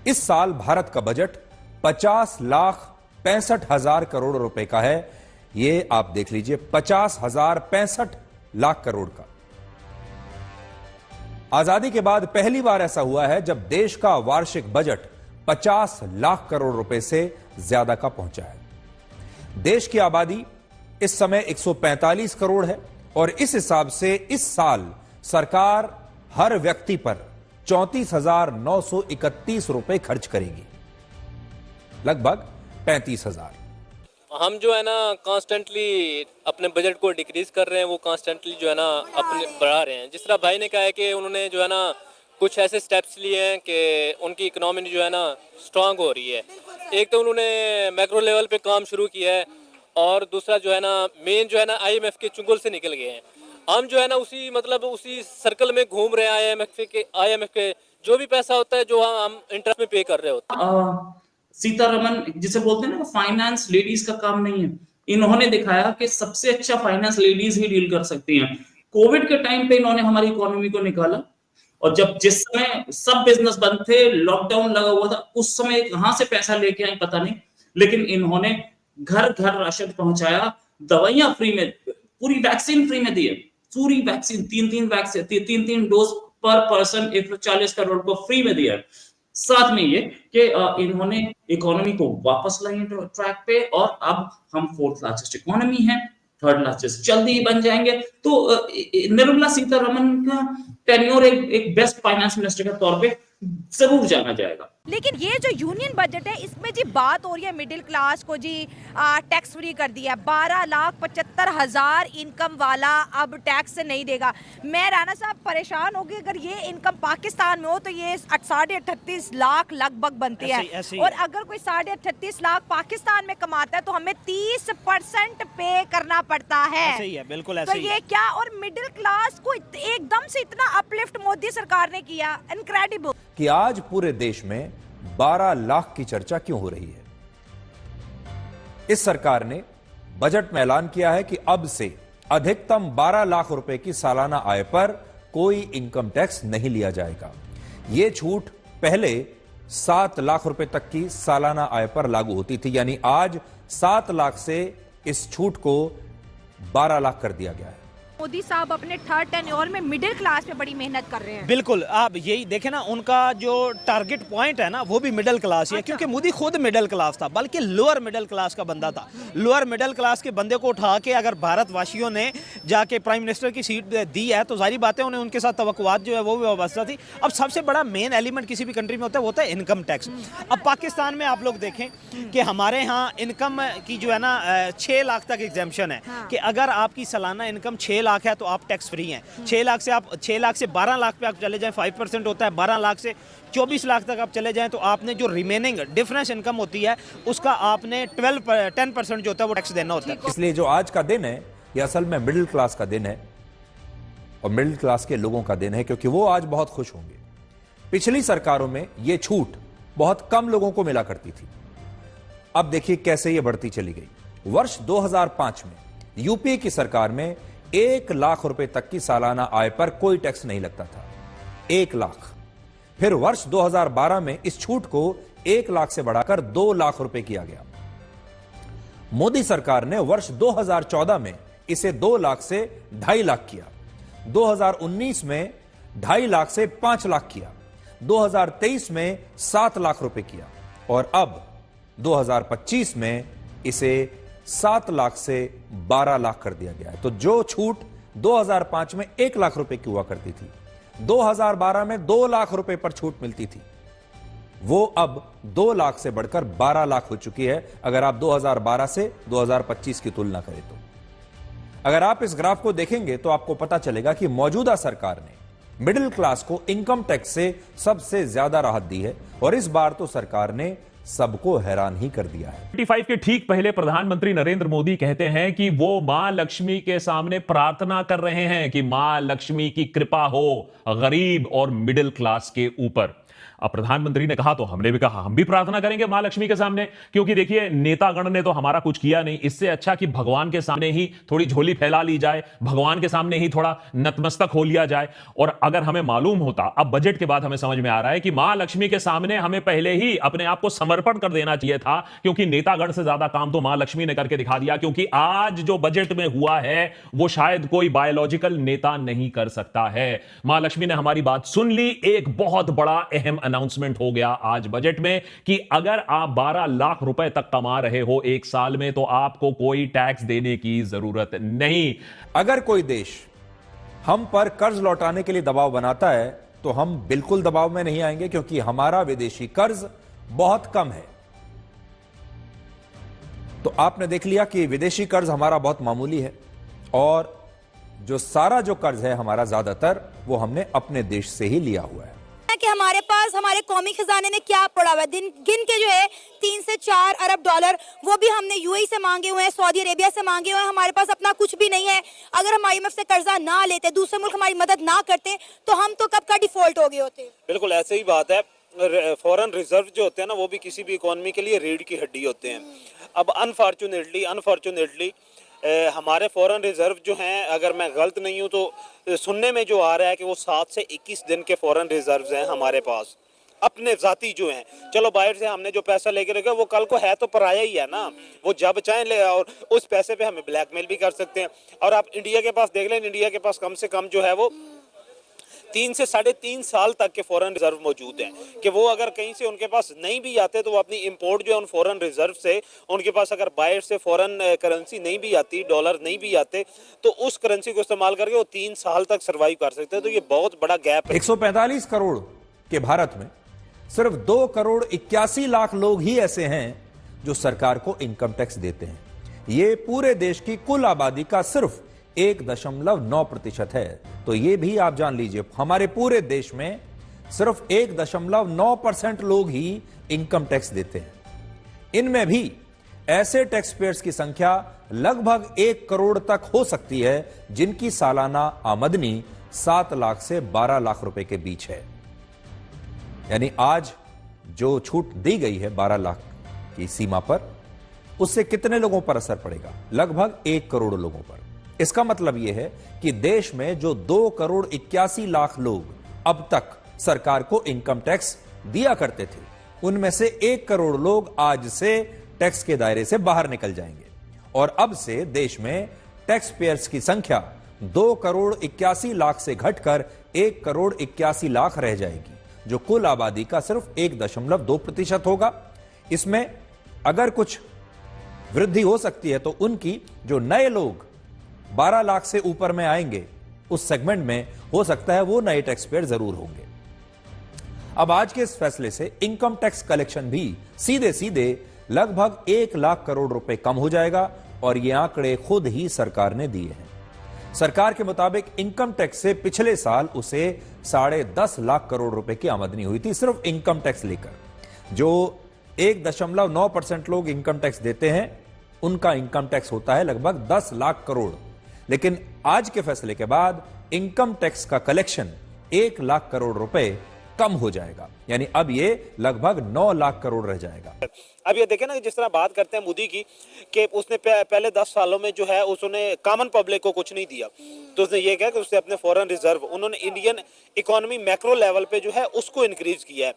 इस साल भारत का बजट 50,65,000 करोड़ रुपए का है। ये आप देख लीजिए, 50,65 करोड़ का। आजादी के बाद पहली बार ऐसा हुआ है जब देश का वार्षिक बजट 50 लाख करोड़ रुपए से ज्यादा का पहुंचा है। देश की आबादी इस समय 145 करोड़ है और इस हिसाब से इस साल सरकार हर व्यक्ति पर 34,931 रुपए खर्च करेगी, लगभग 35,000। हम जो है ना कॉन्स्टेंटली अपने बजट को डिक्रीज कर रहे हैं, वो कॉन्स्टेंटली जो है ना अपने बढ़ा रहे हैं। जिस तरह भाई ने कहा है कि उन्होंने जो है ना कुछ ऐसे स्टेप्स लिए हैं कि उनकी इकोनॉमी जो है ना स्ट्रांग हो रही है। एक तो उन्होंने मैक्रो लेवल पे काम शुरू किया है और दूसरा जो है ना मेन जो है ना आईएमएफ के चुंगल से निकल गए हैं। हम जो है ना उसी सर्कल में घूम रहे हैं। आईएमएफ के जो भी पैसा होता है जो हम इंटरेस्ट में पे कर रहे होते हैं। सीतारमन जिसे बोलते हैं ना, फाइनेंस लेडीज का काम नहीं है। इन्होंने दिखाया कि सबसे अच्छा फाइनेंस लेडीज ही डील कर सकती हैं। कोविड के टाइम पे इन्होंने हमारी इकोनॉमी को निकाला और जिस समय सब बिजनेस बंद थे, लॉकडाउन लगा हुआ था, उस समय कहां से पैसा लेके आए पता नहीं, लेकिन इन्होंने घर घर राशन पहुंचाया, दवाइयां फ्री में, पूरी वैक्सीन फ्री में दी है। पूरी वैक्सीन तीन डोज पर पर्सन 140 करोड़ को फ्री में दिया है। साथ में ये कि इन्होंने इकोनॉमी को वापस लाए ट्रैक पे और अब हम 4th लार्जेस्ट इकोनॉमी है, 3rd लार्जेस्ट जल्दी ही बन जाएंगे। तो निर्मला सीतारमन का टेन्योर एक बेस्ट फाइनेंस मिनिस्टर के तौर पे जरूर जाना जाएगा। लेकिन ये जो यूनियन बजट है, इसमें जी बात हो रही है मिडिल क्लास को जी टैक्स फ्री कर दिया। 12,75,000 इनकम वाला अब टैक्स से नहीं देगा। मैं राणा साहब परेशान होगी, अगर ये इनकम पाकिस्तान में हो तो ये 38.5 लाख लगभग बनती है। और अगर कोई 38.5 लाख पाकिस्तान में कमाता है तो हमें 30% पे करना पड़ता है। ऐसे ही है, बिल्कुल ऐसे तो ये क्या, और मिडिल क्लास को एकदम से इतना अपलिफ्ट मोदी सरकार ने किया, इनक्रेडिबल। कि आज पूरे देश में 12 लाख की चर्चा क्यों हो रही है? इस सरकार ने बजट में ऐलान किया है कि अब से अधिकतम 12 लाख रुपए की सालाना आय पर कोई इनकम टैक्स नहीं लिया जाएगा। यह छूट पहले 7 लाख रुपए तक की सालाना आय पर लागू होती थी, यानी आज 7 लाख से इस छूट को 12 लाख कर दिया गया है। मोदी साहब अपने 3rd टेन्योर में मिडिल क्लास में बड़ी मेहनत कर रहे हैं। बिल्कुल, आप यही देखें ना, उनका जो टारगेट पॉइंट है ना वो भी मिडिल क्लास ही है। क्योंकि मोदी खुद मिडिल क्लास था, बल्कि लोअर मिडिल क्लास का बंदा था। लोअर मिडिल क्लास के बंदे को उठा के अगर भारतवासियों ने जाके प्राइम मिनिस्टर की सीट दी है तो जारी बातें उन्हें उनके साथ तवक्कुआत जो है वो भी वाबस्ता थी। अब सबसे बड़ा मेन एलिमेंट किसी भी कंट्री में होता है वो होता है इनकम टैक्स। अब पाकिस्तान में आप लोग देखें कि हमारे यहाँ इनकम की जो है ना 6 लाख तक एग्जेम्पशन है कि अगर आपकी सालाना इनकम 6 लाख है तो आप टैक्स फ्री हैं। 6 लाख से 12 लाख पे आप चले जाएं 5% होता है। 12 लाख से 24 लाख तक आप चले जाएं तो आपने जो रिमेनिंग डिफरेंस इनकम होती है उसका आपने 10% जो होता है वो टैक्स देना होता है। इसलिए जो आज का दिन है ये असल में मिडिल क्लास का दिन है और मिडिल क्लास के लोगों का दिन है, क्योंकि वो आज बहुत खुश होंगे। पिछली सरकारों में ये छूट बहुत कम लोगों को मिला करती थी। अब देखिए कैसे ये बढ़ती चली गई। वर्ष 2005 में यूपीए की सरकार में 1 लाख रुपए तक की सालाना आय पर कोई टैक्स नहीं लगता था, 1 लाख। फिर वर्ष 2012 में इस छूट को 1 लाख से बढ़ाकर 2 लाख रुपए किया गया। मोदी सरकार ने वर्ष 2014 में इसे 2 लाख से 2.5 लाख किया। 2019 में 2.5 लाख से 5 लाख किया। 2023 में 7 लाख रुपए किया और अब 2025 में इसे 7 लाख से 12 लाख कर दिया गया है। तो जो छूट 2005 में 1 लाख रुपए की हुआ करती थी, 2012 में 2 लाख रुपए पर छूट मिलती थी, वो अब 2 लाख से बढ़कर 12 लाख हो चुकी है। अगर आप 2012 से 2025 की तुलना करें तो अगर आप इस ग्राफ को देखेंगे तो आपको पता चलेगा कि मौजूदा सरकार ने मिडिल क्लास को इनकम टैक्स से सबसे ज्यादा राहत दी है और इस बार तो सरकार ने सबको हैरान ही कर दिया है। 25 के ठीक पहले प्रधानमंत्री नरेंद्र मोदी कहते हैं कि वो मां लक्ष्मी के सामने प्रार्थना कर रहे हैं कि मां लक्ष्मी की कृपा हो गरीब और मिडिल क्लास के ऊपर। अब प्रधानमंत्री ने कहा तो हमने भी कहा हम भी प्रार्थना करेंगे मां लक्ष्मी के सामने, क्योंकि देखिए नेतागण ने तो हमारा कुछ किया नहीं। इससे अच्छा कि भगवान के सामने ही थोड़ी झोली फैला ली जाए, भगवान के सामने ही थोड़ा नतमस्तक हो लिया जाए। और अगर हमें मालूम होता, अब बजट के बाद हमें समझ में आ रहा है कि मां लक्ष्मी के सामने हमें पहले ही अपने आप को समर्पण कर देना चाहिए था, क्योंकि नेतागण से ज्यादा काम तो मां लक्ष्मी ने करके दिखा दिया। क्योंकि आज जो बजट में हुआ है वो शायद कोई बायोलॉजिकल नेता नहीं कर सकता है। मां लक्ष्मी ने हमारी बात सुन ली। एक बहुत बड़ा अहम अनाउंसमेंट हो गया आज बजट में कि अगर आप 12 लाख रुपए तक कमा रहे हो एक साल में तो आपको कोई टैक्स देने की जरूरत नहीं। अगर कोई देश हम पर कर्ज लौटाने के लिए दबाव बनाता है तो हम बिल्कुल दबाव में नहीं आएंगे, क्योंकि हमारा विदेशी कर्ज बहुत कम है। तो आपने देख लिया कि विदेशी कर्ज हमारा बहुत मामूली है, और जो सारा जो कर्ज है हमारा ज्यादातर वो हमने अपने देश से ही लिया हुआ है। कि हमारे पास हमारे कौमी खजाने ने क्या पड़ा हुआ है, गिन के जो है 3 से 4 अरब डॉलर वो भी हमने यूएई से मांगे हुए हैं, सऊदी अरेबिया से मांगे हुए हैं। हमारे पास अपना कुछ भी नहीं है। अगर हम IMF से कर्जा ना लेते, दूसरे मुल्क हमारी मदद ना करते, तो हम तो कब का डिफॉल्ट हो गए होते। बिल्कुल ऐसे ही बात है। फॉरेन रिजर्व जो होते हैं ना वो भी किसी भी इकोनॉमी के लिए रीढ़ की हड्डी होते हैं। अब अनफॉर्चुनेटली हमारे फॉरेन रिजर्व जो हैं, अगर मैं गलत नहीं हूं तो सुनने में जो आ रहा है कि वो 7 से 21 दिन के फॉरेन रिजर्व्स हैं हमारे पास अपने जाती जो हैं। चलो बाहर से हमने जो पैसा लेके रखा वो कल को है तो पराया ही है ना, वो जब चाहे ले, और उस पैसे पे हमें ब्लैकमेल भी कर सकते हैं। और आप इंडिया के पास देख लें, इंडिया के पास कम से कम जो है वो 3 से 3.5 साल तक के फॉरेन रिजर्व मौजूद हैं कि वो अगर कहीं से उनके पास नहीं भी आते तो वो अपनी इंपोर्ट जो है उन फॉरेन रिजर्व से, उनके पास अगर बाहर से फॉरेन करेंसी नहीं भी आती, डॉलर नहीं भी आते, तो उस करेंसी को इस्तेमाल करके वो 3 साल तक सर्वाइव कर सकते हैं। तो ये बहुत बड़ा गैप है। 145 करोड़ के भारत में सिर्फ 2 करोड़ 81 लाख लोग ही ऐसे हैं जो सरकार को इनकम टैक्स देते हैं। ये पूरे देश की कुल आबादी का सिर्फ 1.9% है। तो ये भी आप जान लीजिए, हमारे पूरे देश में सिर्फ 1.9% लोग ही इनकम टैक्स देते हैं। इनमें भी ऐसे टैक्स पेयर्स की संख्या लगभग 1 करोड़ तक हो सकती है जिनकी सालाना आमदनी 7 लाख से 12 लाख रुपए के बीच है। यानी आज जो छूट दी गई है 12 लाख की सीमा पर, उससे कितने लोगों पर असर पड़ेगा? लगभग 1 करोड़ लोगों पर। इसका मतलब यह है कि देश में जो 2 करोड़ 81 लाख लोग अब तक सरकार को इनकम टैक्स दिया करते थे, उनमें से 1 करोड़ लोग आज से टैक्स के दायरे से बाहर निकल जाएंगे। और अब से देश में टैक्स पेयर्स की संख्या 2 करोड़ 81 लाख से घटकर 1 करोड़ 81 लाख रह जाएगी, जो कुल आबादी का सिर्फ 1.2% होगा। इसमें अगर कुछ वृद्धि हो सकती है तो उनकी जो नए लोग 12 लाख से ऊपर में आएंगे उस सेगमेंट में हो सकता है वो नए टैक्स पेयर जरूर होंगे। अब आज के इस फैसले से इनकम टैक्स कलेक्शन भी सीधे सीधे लगभग 1 लाख करोड़ रुपए कम हो जाएगा, और ये आंकड़े खुद ही सरकार ने दिए हैं। सरकार के मुताबिक इनकम टैक्स से पिछले साल उसे 10.5 लाख करोड़ रुपए की आमदनी हुई थी, सिर्फ इनकम टैक्स लेकर। जो 1.9% लोग इनकम टैक्स देते हैं उनका इनकम टैक्स होता है लगभग 10 लाख करोड़। लेकिन आज के फैसले के बाद इनकम टैक्स का कलेक्शन 1 लाख करोड़ रुपए कम हो जाएगा, यानी अब ये लगभग 9 लाख करोड़ रह जाएगा। अब ये देखें ना, जिस तरह बात करते हैं मोदी की कि उसने पहले 10 सालों में जो है उसने कॉमन पब्लिक को कुछ नहीं दिया, तो उसने ये कहा कि उसने अपने फॉरेन रिजर्व, उन्होंने इंडियन इकोनॉमी मैक्रो लेवल पे जो है उसको इंक्रीज किया है।